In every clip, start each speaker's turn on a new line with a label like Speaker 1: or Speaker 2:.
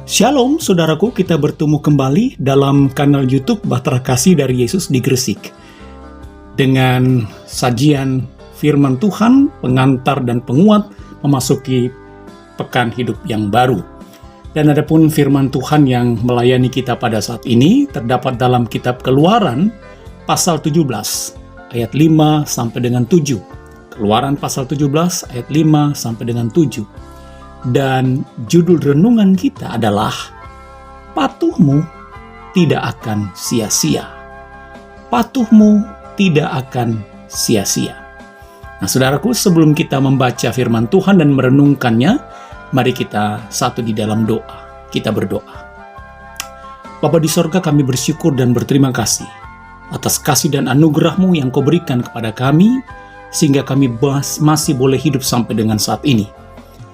Speaker 1: Shalom saudaraku, kita bertemu kembali dalam kanal YouTube Bahtera Kasih dari Yesus di Gresik dengan sajian firman Tuhan, pengantar dan penguat memasuki pekan hidup yang baru. Dan adapun firman Tuhan yang melayani kita pada saat ini terdapat dalam kitab Keluaran pasal 17 ayat 5 sampai dengan 7. Keluaran pasal 17 ayat 5 sampai dengan 7. Dan judul renungan kita adalah patuhmu tidak akan sia-sia. Patuhmu tidak akan sia-sia. Nah saudaraku, sebelum kita membaca firman Tuhan dan merenungkannya, mari kita satu di dalam doa. Kita berdoa. Bapa di sorga, kami bersyukur dan berterima kasih atas kasih dan anugerah-Mu yang Kau berikan kepada kami, sehingga kami masih boleh hidup sampai dengan saat ini.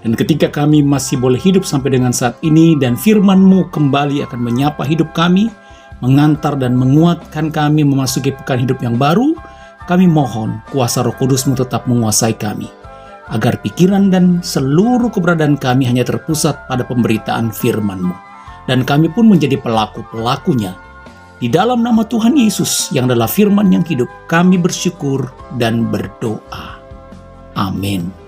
Speaker 1: Dan ketika kami masih boleh hidup sampai dengan saat ini dan firman-Mu kembali akan menyapa hidup kami, mengantar dan menguatkan kami memasuki pekan hidup yang baru, kami mohon kuasa Roh Kudus-Mu tetap menguasai kami, agar pikiran dan seluruh keberadaan kami hanya terpusat pada pemberitaan firman-Mu. Dan kami pun menjadi pelaku-pelakunya. Di dalam nama Tuhan Yesus yang adalah firman yang hidup, kami bersyukur dan berdoa. Amin.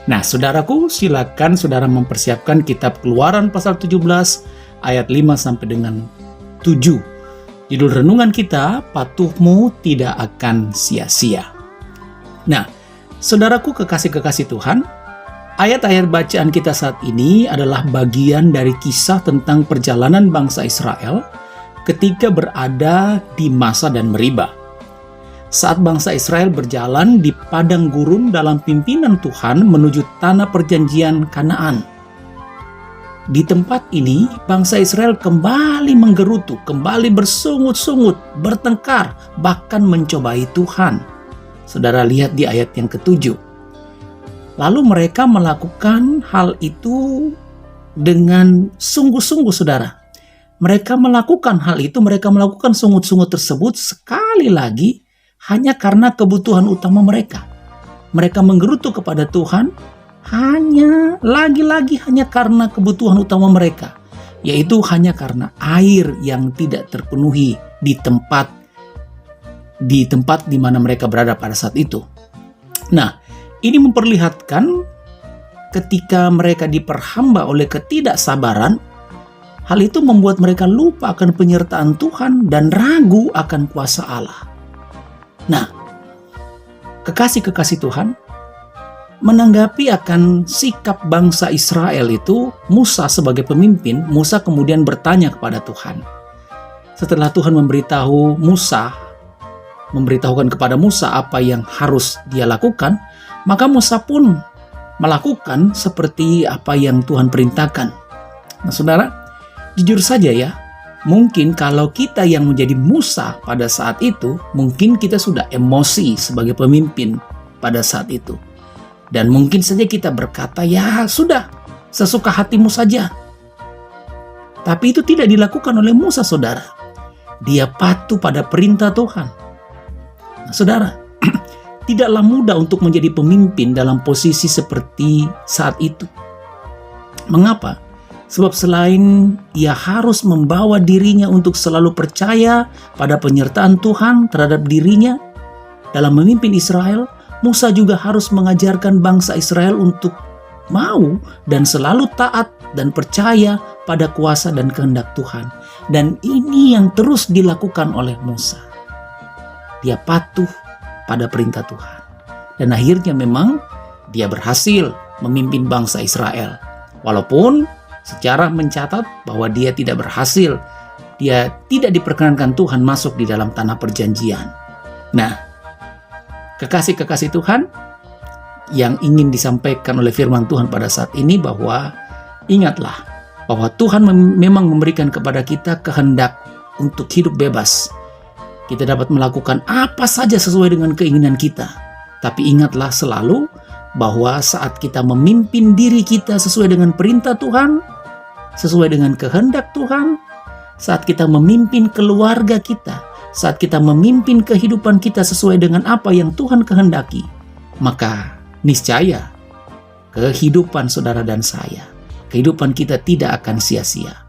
Speaker 1: Nah, saudaraku, silakan saudara mempersiapkan kitab Keluaran pasal 17 ayat 5 sampai dengan 7. Judul renungan kita, patuhmu tidak akan sia-sia. Nah, saudaraku kekasih-kekasih Tuhan, ayat-ayat bacaan kita saat ini adalah bagian dari kisah tentang perjalanan bangsa Israel ketika berada di Masa dan Meriba. Saat bangsa Israel berjalan di padang gurun dalam pimpinan Tuhan menuju tanah perjanjian Kanaan. Di tempat ini, bangsa Israel kembali menggerutu, kembali bersungut-sungut, bertengkar, bahkan mencobai Tuhan. Saudara lihat di ayat yang ke-7. Lalu mereka melakukan hal itu dengan sungguh-sungguh, saudara. Mereka melakukan hal itu, mereka melakukan sungut-sungut tersebut sekali lagi hanya karena kebutuhan utama mereka. Mereka menggerutu kepada Tuhan hanya karena kebutuhan utama mereka, yaitu hanya karena air yang tidak terpenuhi di tempat di mana mereka berada pada saat itu. Nah, ini memperlihatkan ketika mereka diperhamba oleh ketidaksabaran, hal itu membuat mereka lupa akan penyertaan Tuhan dan ragu akan kuasa Allah. Nah, kekasih-kekasih Tuhan, menanggapi akan sikap bangsa Israel itu, Musa sebagai pemimpin, Musa kemudian bertanya kepada Tuhan. Setelah Tuhan memberitahukan kepada Musa apa yang harus dia lakukan, maka Musa pun melakukan seperti apa yang Tuhan perintahkan. Nah, saudara, jujur saja ya, mungkin kalau kita yang menjadi Musa pada saat itu, mungkin kita sudah emosi sebagai pemimpin pada saat itu. Dan mungkin saja kita berkata, ya sudah, sesuka hatimu saja. Tapi itu tidak dilakukan oleh Musa, saudara. Dia patuh pada perintah Tuhan. Nah, saudara, tidaklah mudah untuk menjadi pemimpin dalam posisi seperti saat itu. Mengapa? Sebab selain ia harus membawa dirinya untuk selalu percaya pada penyertaan Tuhan terhadap dirinya dalam memimpin Israel, Musa juga harus mengajarkan bangsa Israel untuk mau dan selalu taat dan percaya pada kuasa dan kehendak Tuhan. Dan ini yang terus dilakukan oleh Musa. Dia patuh pada perintah Tuhan. Dan akhirnya memang dia berhasil memimpin bangsa Israel. Walaupun sejarah mencatat bahwa dia tidak berhasil, dia tidak diperkenankan Tuhan masuk di dalam tanah perjanjian. Nah, kekasih-kekasih Tuhan, yang ingin disampaikan oleh firman Tuhan pada saat ini bahwa ingatlah bahwa Tuhan memang memberikan kepada kita kehendak untuk hidup bebas. Kita dapat melakukan apa saja sesuai dengan keinginan kita. Tapi ingatlah selalu bahwa saat kita memimpin diri kita sesuai dengan perintah Tuhan, sesuai dengan kehendak Tuhan, saat kita memimpin keluarga kita, saat kita memimpin kehidupan kita sesuai dengan apa yang Tuhan kehendaki, maka niscaya kehidupan saudara dan saya kehidupan kita tidak akan sia-sia.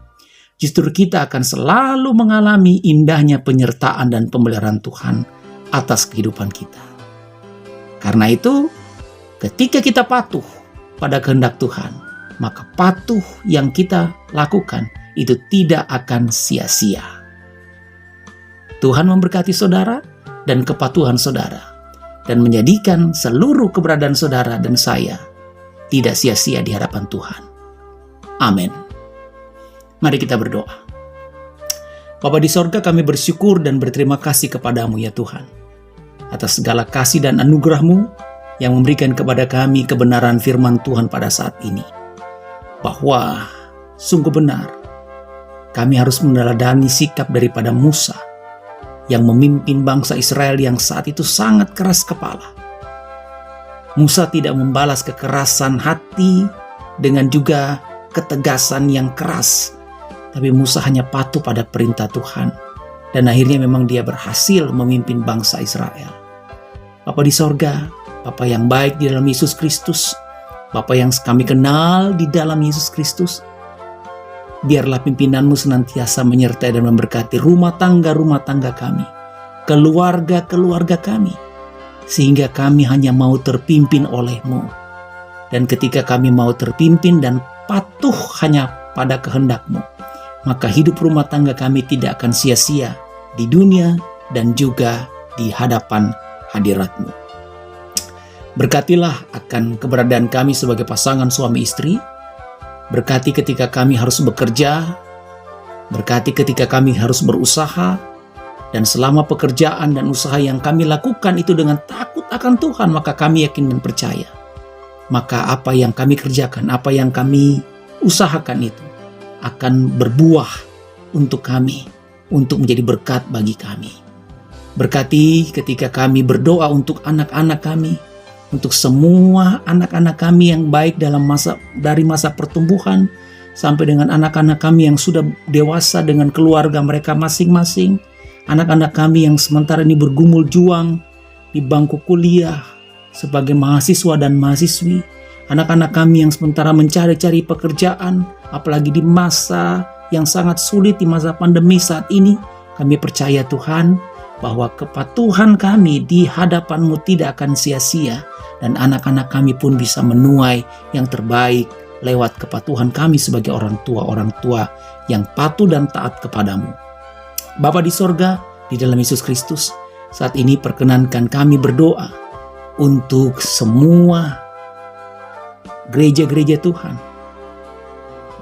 Speaker 1: Justru kita akan selalu mengalami indahnya penyertaan dan pemeliharaan Tuhan atas kehidupan kita. Karena itu, ketika kita patuh pada kehendak Tuhan, maka patuh yang kita lakukan itu tidak akan sia-sia. Tuhan memberkati saudara dan kepatuhan saudara, dan menjadikan seluruh keberadaan saudara dan saya tidak sia-sia di hadapan Tuhan. Amin. Mari kita berdoa. Bapa di sorga, kami bersyukur dan berterima kasih kepadamu ya Tuhan, atas segala kasih dan anugerah-Mu yang memberikan kepada kami kebenaran firman Tuhan pada saat ini. Bahwa sungguh benar, kami harus meneladani sikap daripada Musa yang memimpin bangsa Israel yang saat itu sangat keras kepala. Musa tidak membalas kekerasan hati dengan juga ketegasan yang keras, tapi Musa hanya patuh pada perintah Tuhan, dan akhirnya memang dia berhasil memimpin bangsa Israel. Bapa di sorga, Bapa yang baik di dalam Yesus Kristus, Bapa yang kami kenal di dalam Yesus Kristus, biarlah pimpinan-Mu senantiasa menyertai dan memberkati rumah tangga kami, keluarga kami, sehingga kami hanya mau terpimpin oleh-Mu. Dan ketika kami mau terpimpin dan patuh hanya pada kehendak-Mu, maka hidup rumah tangga kami tidak akan sia-sia di dunia dan juga di hadapan hadirat-Mu. Berkatilah akan keberadaan kami sebagai pasangan suami istri. Berkati ketika kami harus bekerja, berkati ketika kami harus berusaha, dan selama pekerjaan dan usaha yang kami lakukan itu dengan takut akan Tuhan, maka kami yakin dan percaya. Maka apa yang kami kerjakan, apa yang kami usahakan itu akan berbuah untuk kami, untuk menjadi berkat bagi kami. Berkati ketika kami berdoa untuk anak-anak kami, untuk semua anak-anak kami yang baik dari masa pertumbuhan sampai dengan anak-anak kami yang sudah dewasa dengan keluarga mereka masing-masing, anak-anak kami yang sementara ini bergumul juang di bangku kuliah sebagai mahasiswa dan mahasiswi, anak-anak kami yang sementara mencari-cari pekerjaan, apalagi di masa yang sangat sulit di masa pandemi saat ini, kami percaya Tuhan bahwa kepatuhan kami di hadapan-Mu tidak akan sia-sia, dan anak-anak kami pun bisa menuai yang terbaik lewat kepatuhan kami sebagai orang tua yang patuh dan taat kepadamu. Bapa di sorga, di dalam Yesus Kristus, saat ini perkenankan kami berdoa untuk semua gereja-gereja Tuhan,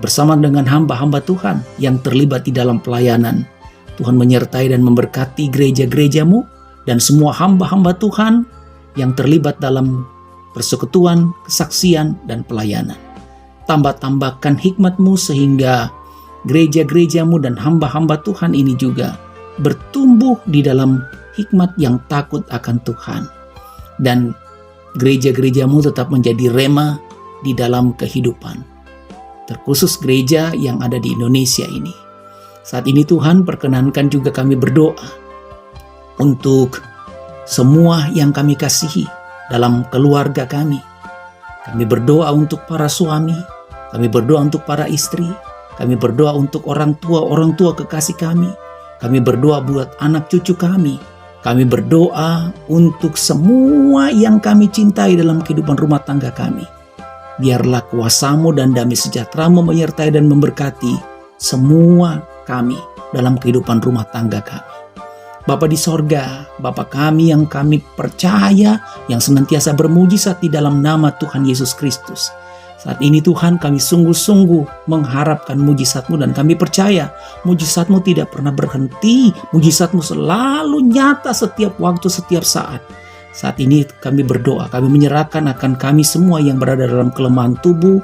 Speaker 1: bersama dengan hamba-hamba Tuhan yang terlibat di dalam pelayanan. Tuhan menyertai dan memberkati gereja-gereja-Mu dan semua hamba-hamba Tuhan yang terlibat dalam persekutuan, kesaksian, dan pelayanan. Tambah-tambahkan hikmat-Mu sehingga gereja-gereja-Mu dan hamba-hamba Tuhan ini juga bertumbuh di dalam hikmat yang takut akan Tuhan. Dan gereja-gereja-Mu tetap menjadi rema di dalam kehidupan. Terkhusus gereja yang ada di Indonesia ini. Saat ini Tuhan, perkenankan juga kami berdoa untuk semua yang kami kasihi dalam keluarga kami. Kami berdoa untuk para suami, kami berdoa untuk para istri, kami berdoa untuk orang tua kekasih kami berdoa buat anak cucu kami berdoa untuk semua yang kami cintai dalam kehidupan rumah tangga kami. Biarlah kuasa-Mu dan damai sejahtera-Mu menyertai dan memberkati semua kami dalam kehidupan rumah tangga kami. Bapa di sorga, Bapa kami yang kami percaya, yang senantiasa bermujizat di dalam nama Tuhan Yesus Kristus. Saat ini Tuhan, kami sungguh-sungguh mengharapkan mujizat-Mu dan kami percaya mujizat-Mu tidak pernah berhenti. Mujizat-Mu selalu nyata setiap waktu, setiap saat. Saat ini kami berdoa, kami menyerahkan akan kami semua yang berada dalam kelemahan tubuh,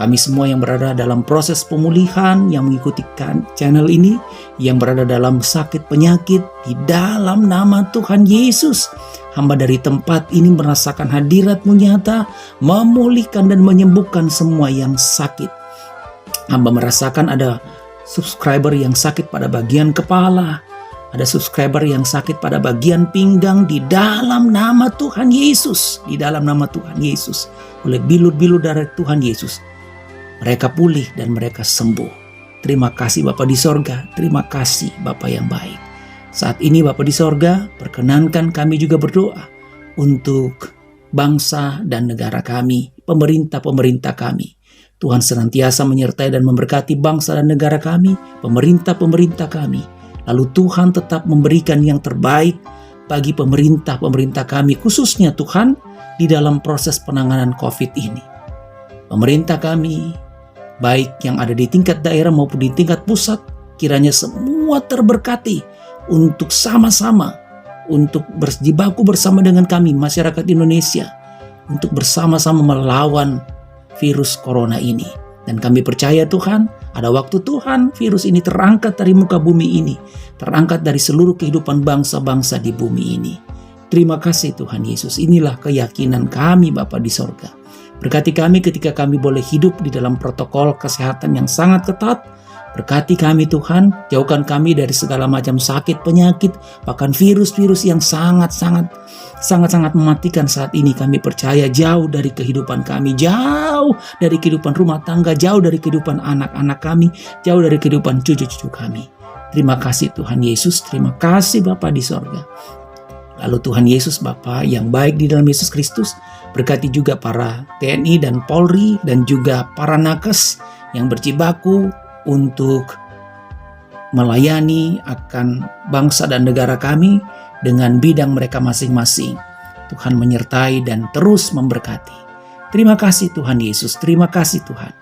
Speaker 1: kami semua yang berada dalam proses pemulihan, yang mengikuti channel ini, yang berada dalam sakit penyakit, di dalam nama Tuhan Yesus. Hamba dari tempat ini merasakan hadirat-Mu nyata, memulihkan dan menyembuhkan semua yang sakit. Hamba merasakan ada subscriber yang sakit pada bagian kepala, ada subscriber yang sakit pada bagian pinggang, di dalam nama Tuhan Yesus. Di dalam nama Tuhan Yesus. Oleh bilur-bilur darah Tuhan Yesus, mereka pulih dan mereka sembuh. Terima kasih Bapa di sorga, terima kasih Bapa yang baik. Saat ini Bapa di sorga, perkenankan kami juga berdoa untuk bangsa dan negara kami, pemerintah-pemerintah kami. Tuhan senantiasa menyertai dan memberkati bangsa dan negara kami, pemerintah-pemerintah kami. Lalu Tuhan tetap memberikan yang terbaik bagi pemerintah-pemerintah kami, khususnya Tuhan di dalam proses penanganan COVID ini. Pemerintah kami, baik yang ada di tingkat daerah maupun di tingkat pusat, kiranya semua terberkati untuk sama-sama, untuk berjibaku bersama dengan kami, masyarakat Indonesia, untuk bersama-sama melawan virus corona ini. Dan kami percaya Tuhan, ada waktu Tuhan virus ini terangkat dari muka bumi ini, terangkat dari seluruh kehidupan bangsa-bangsa di bumi ini. Terima kasih Tuhan Yesus, inilah keyakinan kami Bapa di sorga. Berkati kami ketika kami boleh hidup di dalam protokol kesehatan yang sangat ketat. Berkati kami Tuhan, jauhkan kami dari segala macam sakit, penyakit, bahkan virus-virus yang sangat-sangat mematikan saat ini. Kami percaya jauh dari kehidupan kami, jauh dari kehidupan rumah tangga, jauh dari kehidupan anak-anak kami, jauh dari kehidupan cucu-cucu kami. Terima kasih Tuhan Yesus, terima kasih Bapa di sorga. Lalu Tuhan Yesus Bapa yang baik di dalam Yesus Kristus, berkati juga para TNI dan Polri dan juga para nakes yang berjibaku untuk melayani akan bangsa dan negara kami dengan bidang mereka masing-masing. Tuhan menyertai dan terus memberkati. Terima kasih Tuhan Yesus, terima kasih Tuhan.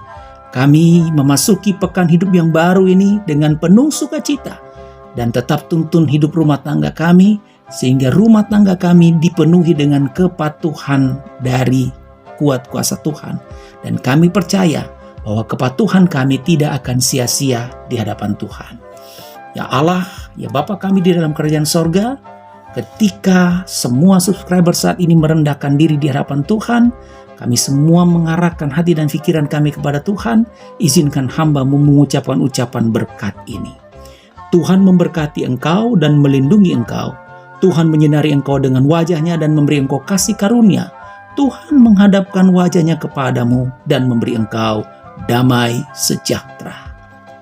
Speaker 1: Kami memasuki pekan hidup yang baru ini dengan penuh sukacita dan tetap tuntun hidup rumah tangga kami sehingga rumah tangga kami dipenuhi dengan kepatuhan dari kuat kuasa Tuhan. Dan kami percaya bahwa kepatuhan kami tidak akan sia-sia di hadapan Tuhan. Ya Allah, ya Bapa kami di dalam kerajaan sorga, ketika semua subscriber saat ini merendahkan diri di hadapan Tuhan, kami semua mengarahkan hati dan pikiran kami kepada Tuhan, izinkan hamba-Mu mengucapkan ucapan berkat ini. Tuhan memberkati engkau dan melindungi engkau. Tuhan menyinari engkau dengan wajah-Nya dan memberi engkau kasih karunia. Tuhan menghadapkan wajah-Nya kepadamu dan memberi engkau damai sejahtera.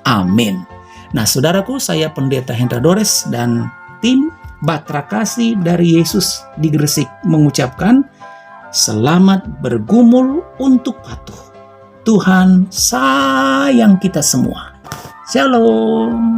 Speaker 1: Amin. Nah saudaraku, saya Pendeta Hendra Dores dan tim Batra Kasih dari Yesus di Gresik mengucapkan selamat bergumul untuk patuh. Tuhan sayang kita semua. Shalom.